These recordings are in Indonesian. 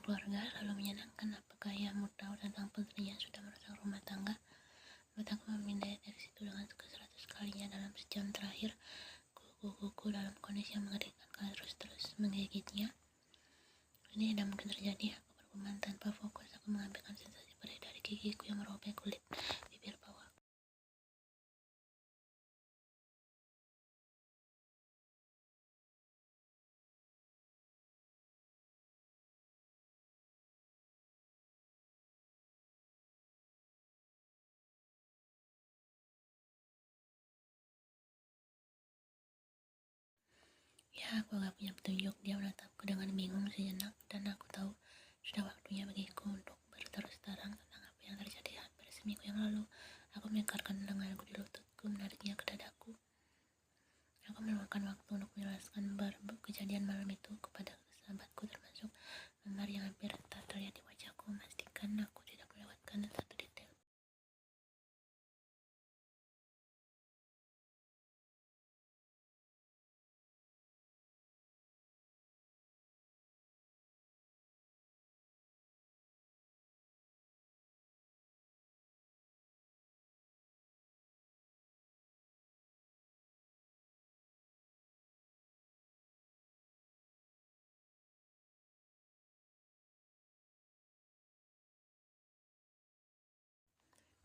keluarga selalu menyenangkan. Apakah ayahmu tahu tentang putrinya sudah merusak rumah tangga? Mataku memindai dari situ dengan ke-100 kalinya dalam sejam terakhir. Kuku dalam kondisi yang mengerikan karena terus menggigitnya. Ini tidak mungkin terjadi. Aku bergumam tanpa fokus. Aku mengambilkan sensasi perih dari gigiku yang merobek kulit bibir bawah. Ya, aku gak punya petunjuk. Dia menatapku dengan bingung sejenak, dan aku tahu sudah waktunya bagiku untuk berterus terang tentang apa yang terjadi hampir seminggu yang lalu. Aku melingkarkan lenganku di lututku, menariknya ke dadaku. Aku meluangkan waktu untuk menjelaskan kejadian malam itu kepada sahabatku, termasuk memar yang hampir tak terlihat di wajahku, memastikan aku tidak melewatkan satu detail.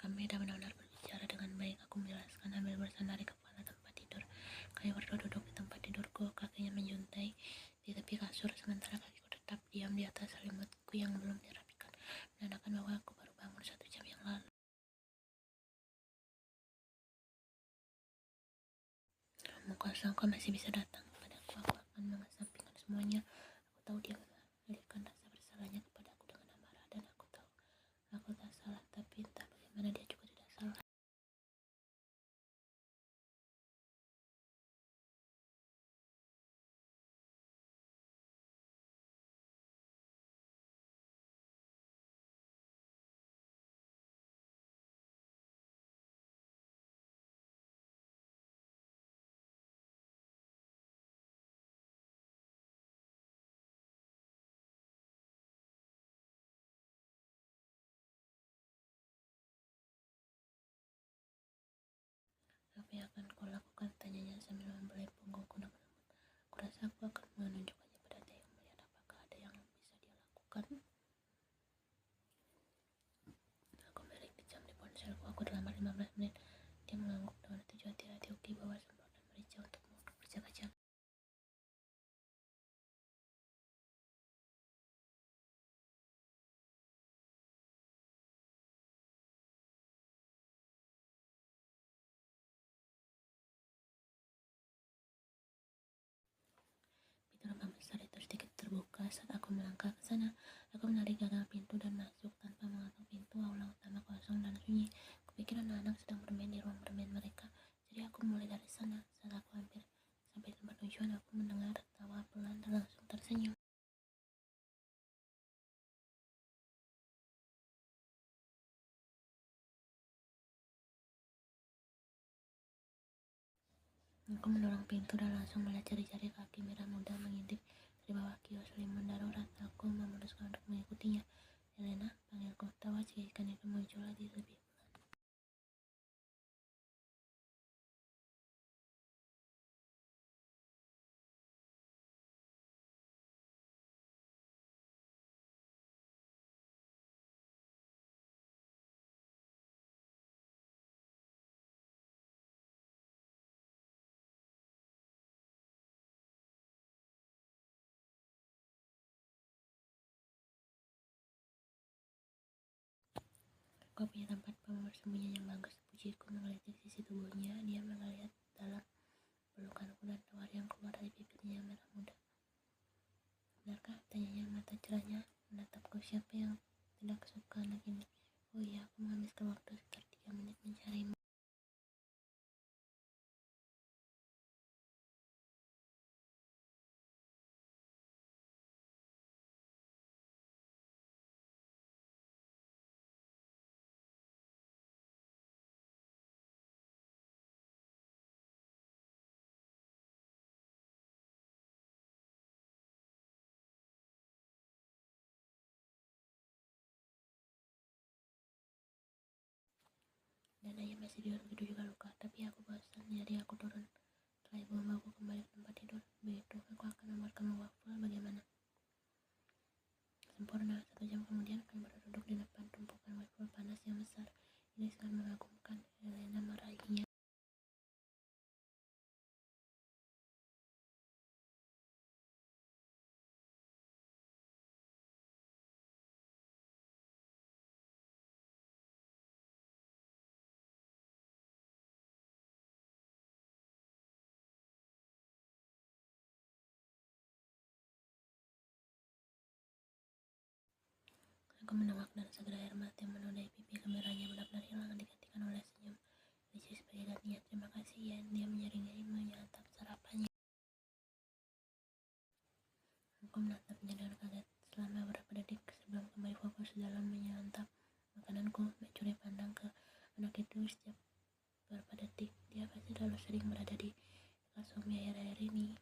Kami tidak benar-benar berbicara dengan baik. Aku menjelaskan sambil bersandar di kepala tempat tidur. Kami berdua duduk di tempat tidurku, kakinya menjuntai di tepi kasur, sementara kakiku tetap diam di atas selimutku yang belum dirapikan, menandakan bahwa aku baru bangun 1 jam yang lalu. Kamu kosong, kau masih bisa datang kepadaku. Aku akan mengesampingkan semuanya. Aku tahu dia mengalihkan rasa bersalahnya kepadaku dengan amarah, dan aku tahu aku tak salah, tapi entah bagaimana dia juga tidak salah. Apa yang akan kau lakukan? Tanyanya sambil membelai punggungku dengan lembut. Kurasa aku akan menunjukkannya pada Theo, melihat apakah ada yang bisa dia lakukan. Aku melirik jam di ponselku. Aku terlambat 15 menit. Dia mengangguk dengan tujuh hati-hati. Oke, bawa semprot dan merica untukmu untuk berjaga-jaga. Pintu rumah besar itu sedikit terbuka saat aku melangkah ke sana. Aku menarik gagang pintu dan masuk tanpa mengetuk pintu. Aula utama kosong dan sunyi. Kupikir anak-anak sedang bermain di ruang bermain mereka, jadi aku mulai dari sana. Saat aku hampir sampai tempat tujuan, aku mendengar tawa pelan dan langsung tersenyum. Aku mendorong pintu dan langsung melihat jari-jari kaki merah muda mengintip dari bawah kios selimut darurat. Aku memutuskan untuk mengikutinya. Elena, panggilku. Tawa cekikan itu muncul lagi lebih pelan. Kau punya tempat bersembunyi yang bagus, pujiku menggelitik sisi tubuhnya. Dia melihat dalam pelukanku dan tawar yang keluar dari bibirnya yang merah muda. Benarkah? Tanyanya, mata cerahnya menatapku. Siapa yang tidak suka anak ini? Oh iya, aku menghabiskan waktu sekitar 3 menit mencarimu. dan ayah masih tidur, begitu juga Luka. Tapi aku bosan, jadi aku turun. Setelah ibu membawaku kembali ke tempat tidur, begitu aku akan membuatkan wafel. Bagaimana? Sempurna. 1 jam kemudian kami berduduk di depan tumpukan wafel panas yang besar. Ini sangat mengagumkan, Elena meraihnya. Aku menengok dan segera air mata yang menodai pipi kemerahannya benar-benar hilang, digantikan oleh senyum Alicia sebagai gantinya. Terima kasih ya, dia menyeringai menyantap sarapannya. Aku menatapnya dengan kaget selama beberapa detik sebelum kembali fokus dalam menyantap makananku. Mencuri pandang ke anak itu setiap beberapa detik. Dia pasti terlalu sering berada di dekat suami akhir-akhir ini.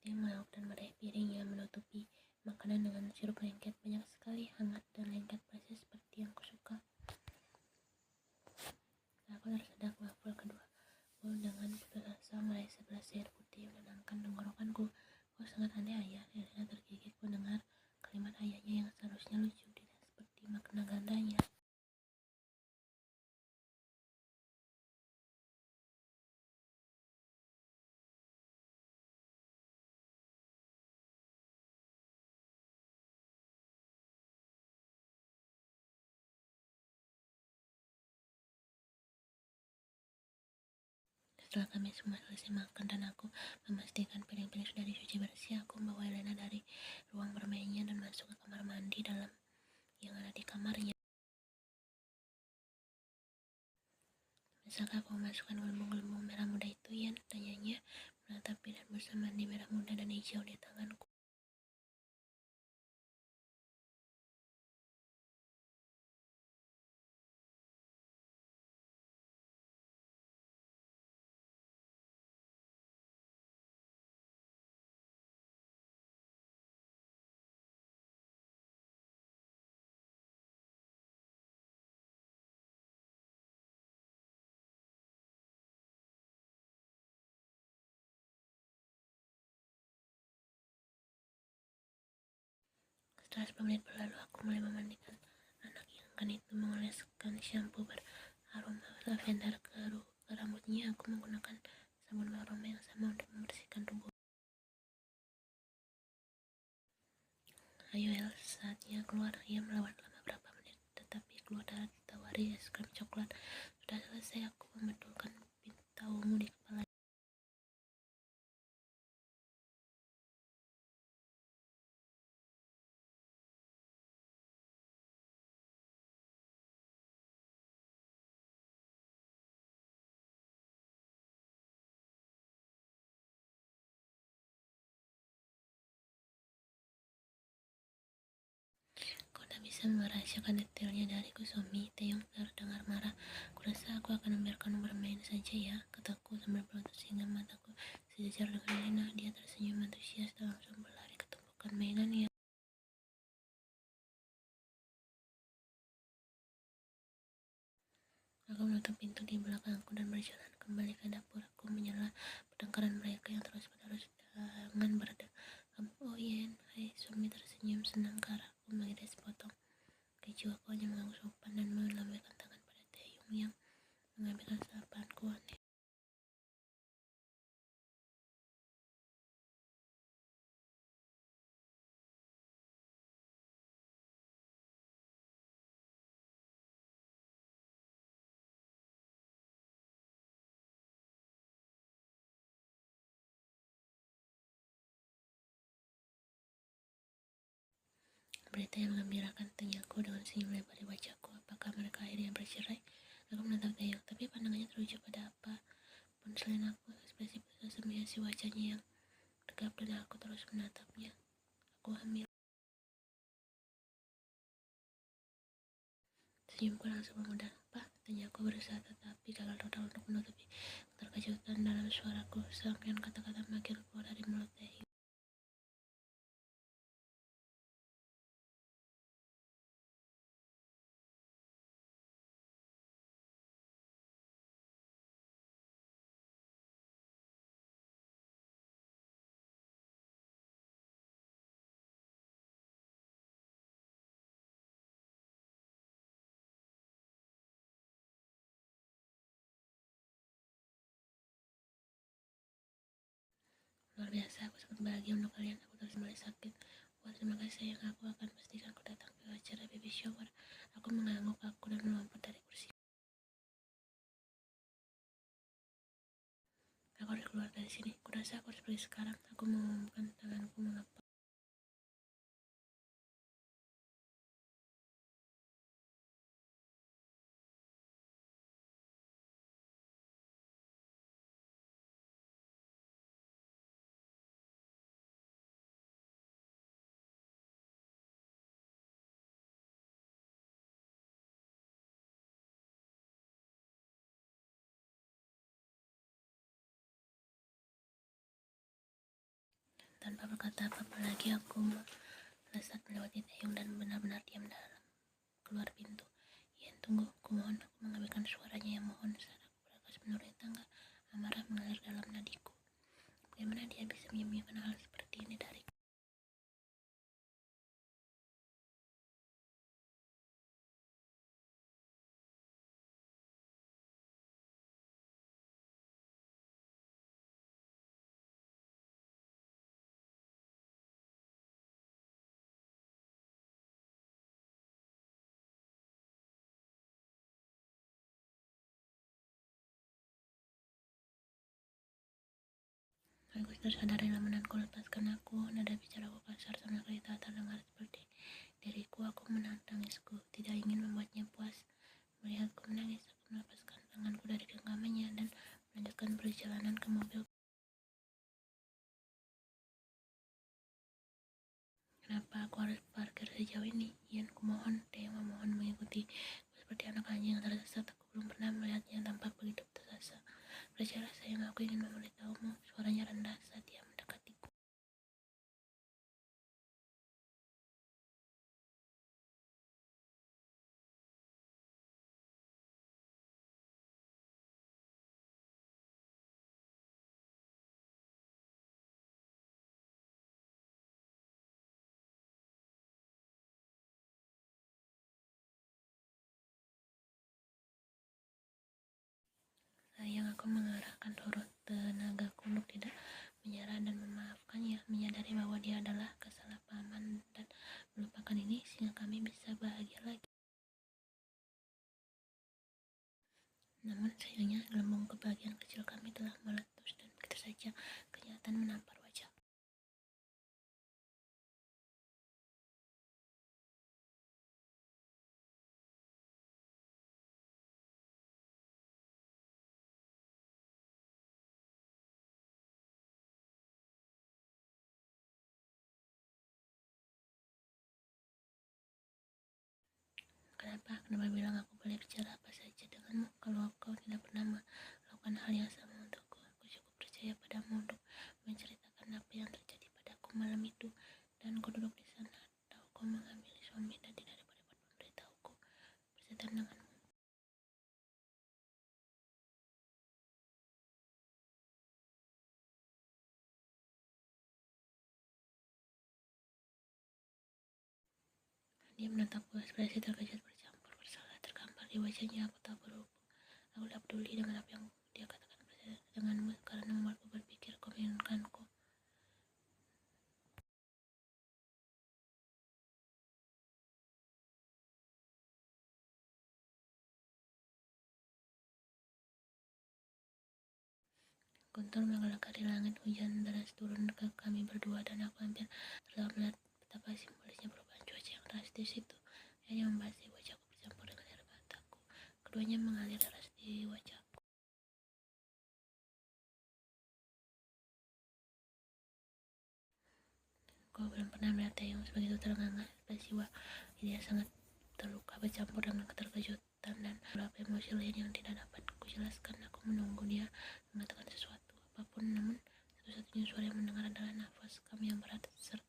Dia melawak dan meraih piring yang menutupi makanan dengan sirup lengket. Banyak sekali, hangat dan lengket, persis seperti yang kusuka. Aku tersedak wafel kedua dengan putus asa meraih sebelah air putih menenangkan tenggorokanku. Oh, sangat aneh ayah. Elena tergigit mendengar kalimat ayahnya yang seharusnya lucu, tidak seperti makna gandanya. Setelah kami semua selesai makan dan aku memastikan piring-piring sudah dicuci bersih, aku membawa Elena dari ruang bermainnya dan masuk ke kamar mandi dalam yang ada di kamarnya. Bisakah kau masukkan gelembung-gelembung merah muda itu, Yan? Tanyanya, menatap pilihan busana mandi merah muda dan hijau di tanganku. Setelah 10 menit berlalu, aku mulai memandikan anak yang akan itu, mengoleskan shampoo beraroma lavender ke rambutnya. Aku menggunakan sabun beraroma yang sama untuk membersihkan tubuh. Ayo El, saatnya keluar. Ia melawan selama berapa menit, tetapi keluar dan ditawari es krim coklat. Sudah selesai, aku membetulkan pinta ungu di kepala. Kau tak bisa merahasiakan detailnya dariku, Somi. Taeyong terdengar marah. Kurasa aku akan membiarkanmu bermain saja ya, kataku sambil berlutut sehingga mataku sejajar dengan Elena. Dia tersenyum antusias dan langsung berlari ke tumpukan mainannya. Aku menutup pintu di belakangku dan berjalan kembali ke dapur. Aku menyela pertengkaran mereka yang terus-menerus dengan berdengam. Oh Yen, hai, Somi tersenyum senang ke arahku mengiris sepotong keju. Aku hanya mengangguk sopan dan melambaikan tangan pada Taeyong yang mengambilkan sarapanku. Aneh. Berita yang menggembirakan, tanyaku dengan senyum lebar di wajahku. Apakah mereka akhirnya bercerai? Aku menatap Taeyong, tapi pandangannya teruju pada apa pun selain aku. Ekspresi putus asa menghiasi wajahnya yang tegap dan aku terus menatapnya. Aku hamil. Senyumku langsung memudar. Apa? Tanya aku berusaha tetapi gagal total untuk menutupi keterkejutan dalam suaraku. Serangkaian kata-kata makin keluar dari mulut Taeyong. Luar biasa, aku sangat bahagia untuk kalian. Aku terus mulai sakit. Wah, terima kasih sayang. Aku akan pastikan aku datang ke acara baby shower. Aku mengangguk aku dan melompat dari kursi. Aku harus keluar dari sini. Kurasa aku harus pergi sekarang. Aku mengumumkan tanganku mengapa. Tanpa berkata apa-apa lagi, aku melesat melewati Taeyong dan benar-benar diam dalam keluar pintu. Ian, tunggu. Kumohon. Aku mengabaikan suaranya yang mohon saat aku bergegas menuruni tangga. Amarah mengalir dalam nadiku. Bagaimana dia bisa menyembunyikan hal seperti ini dariku? Aku tersadar dalam menanku lepaskan aku. Nada bicaraku kasar sama sekali tak terdengar seperti diriku. Aku menangisku, tidak ingin membuatnya puas. Melihatku menangis, aku melepaskan tanganku dari genggamannya dan melanjutkan perjalanan ke mobil. Kenapa aku harus parkir sejauh ini? Ian, kumohon. Taeyong memohon mengikuti. Seperti anak anjing yang tersesat, aku belum pernah melihatnya tampak begitu putus asa. Percayalah sayang, aku ingin memberitahumu. Suaranya rendah saat dia mendekatiku. Sayang, aku mengarahkan seluruh tenagaku untuk tidak menyerah dan memaafkannya, menyadari bahwa dia adalah kesalahpahaman dan melupakan ini sehingga kami bisa bahagia lagi. Namun sayangnya gelembung kebahagiaan kecil kami telah meletus dan begitu saja kenyataan menampar wajah. Kenapa? Kenapa bilang aku boleh bicara apa saja denganmu kalau kau tidak pernah melakukan hal yang sama untukku? Aku cukup percaya padamu untuk menceritakan apa yang terjadi padaku malam itu, dan kau duduk di sana atau kau mengambil suami dan tidak dapat memberitahuku bersetan denganmu. Dia menatapku, ekspresi terkejut bercampur bersalah tergambar di wajahnya. Aku tak berhubung. Aku tak peduli dengan apa yang dia katakan denganmu karena membuatku berpikir kau menginginkanku. Guntur menggelegar di langit, hujan deras turun ke kami berdua dan aku hampir terlewat melihat betapa simbolisnya perubahan cuaca yang drastis itu. Hanya membasih wajahku bercampur dengan air mataku. keduanya mengalir deras di wajahku. Kau belum pernah melihat Taeyong sebegitu terengah-engah peristiwa. Dia sangat terluka bercampur dengan keterkejutan dan beberapa emosi lain yang tidak dapat kujelaskan. Aku menunggu dia mengatakan sesuatu apapun, namun satu-satunya suara yang mendengar adalah nafas kami yang berat serta